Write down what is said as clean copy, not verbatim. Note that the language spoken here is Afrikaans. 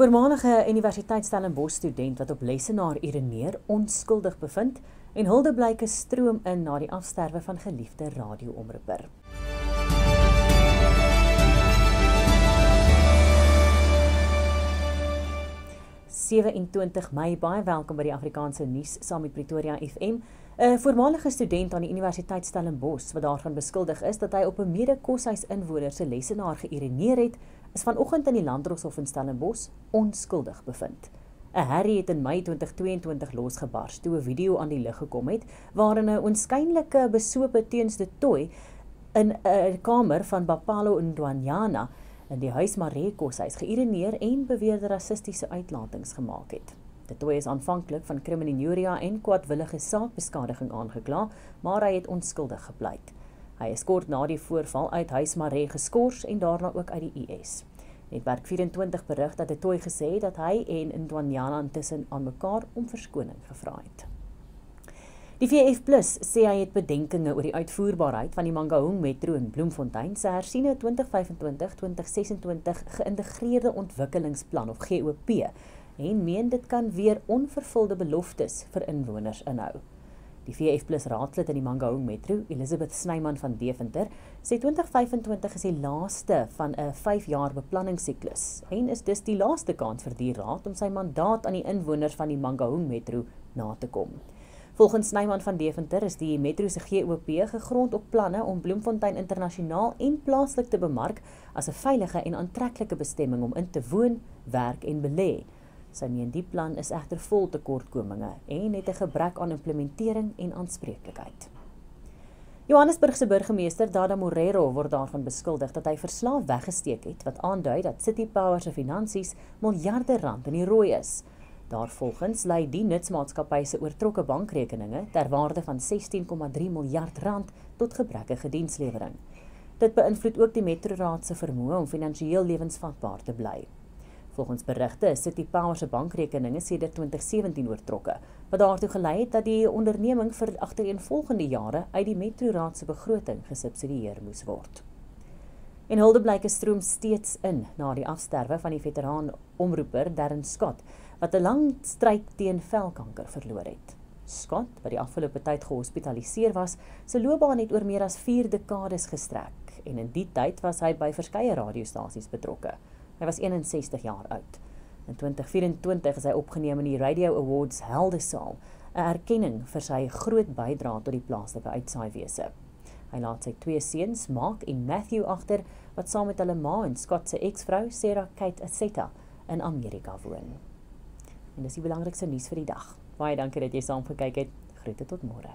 Voormalige Universiteit Stellenbosch student wat op lesenaar urineer onskuldig bevind en huldeblyke stroom in na die afsterwe van geliefde radioomroeper. Mei, baie welkom by die Afrikaanse nuus saam met Pretoria FM. 'n Voormalige student aan die Universiteit Stellenbosch wat daarvan beskuldig is dat hy op 'n mede-koshuis-inwoner se lesenaar geurineer het, is vanoggend in die Landdroshof in Stellenbosch onskuldig bevind. 'n herrie het in Mei 2022 losgebars toe 'n video aan die lig gekom het waarin 'n onskynlike besope teens de Tooi in 'n kamer van Bapalo Ndwanyana in die Huis Maree koshuis geurineer en beweerde rassistiese uitlatings gemaak het. De Tooi is aanvanklik van kriminieria en kwaadwillige saakbeskadiging aangekla, maar hy het onskuldig gepleit. Hy is kort na die voorval uit Huis Maree geskort en daarna ook uit die IS. Netwerk 24 berig dat De Tooi gesê dat hy en Ndwanyana intussen aan mekaar om verskoning gevra het. Die VF+ sê hy het bedenkinge oor die uitvoerbaarheid van die Mangaung Metro in Bloemfontein se hersiene 2025-2026 geïntegreerde ontwikkelingsplan of GOP en meen dit kan weer onvervulde beloftes vir inwoners inhou. Die VF+ raadslid in die Mangaung Metro, Elizabeth Snyman van Deventer, sê 2025 is die laaste van 'n 5-jaar beplanningssiklus en is dus die laaste kans vir die raad om sy mandaat aan die inwoners van die Mangaung Metro na te kom. Volgens Snyman van Deventer is die Metro se GOP gegrond op planne om Bloemfontein internasionaal en plaaslik te bemark as 'n veilige en aantreklike bestemming om in te woon, werk en belê. Sy meen die plan is egter vol tekortkominge en het 'n gebrek aan implementering en aanspreeklikheid. Johannesburg se burgemeester Dada Morero word daarvan beskuldig dat hy verslae weggesteek het wat aandui dat City Power se finansies miljarde rand in die rooi is. Daarvolgens lei die nutsmaatskappy se oortrokke bankrekeninge ter waarde van 16,3 miljard rand tot gebrekkige dienslewering. Dit beïnvloed ook die metroraad se vermoë om finansiëel lewensvatbaar te bly. Volgens berigte is City Power se bankrekeninge sedert 2017 oortrokke, wat daartoe gelei het dat die onderneming vir agtereenvolgende jare uit die metroraad se begroting gesubsidieer moes word. En huldeblyke stroom steeds in na die afsterwe van die veteraan omroeper Darren Scott, wat 'n lang stryd teen velkanker verloor het. Scott, wat die afgelope tyd gehospitaliseer was, se loopbaan het oor meer as 4 dekades gestrek en in die tyd was hy by verskeie radiostasies betrokke. Hy was 61 jaar oud. In 2024 is hy opgeneem in die Radio Awards Heldesaal, 'n erkenning vir sy groot bydrae tot die plaaslike uitsaaiwese. Hy laat sy 2 seuns, Mark en Matthew, agter wat saam met hulle ma en Scott se eksvrou, Sarah Kate Aseta, in Amerika woon. En dis die belangrikste nuus vir die dag. Baie dankie dat jy saam gekyk het. Groete tot môre.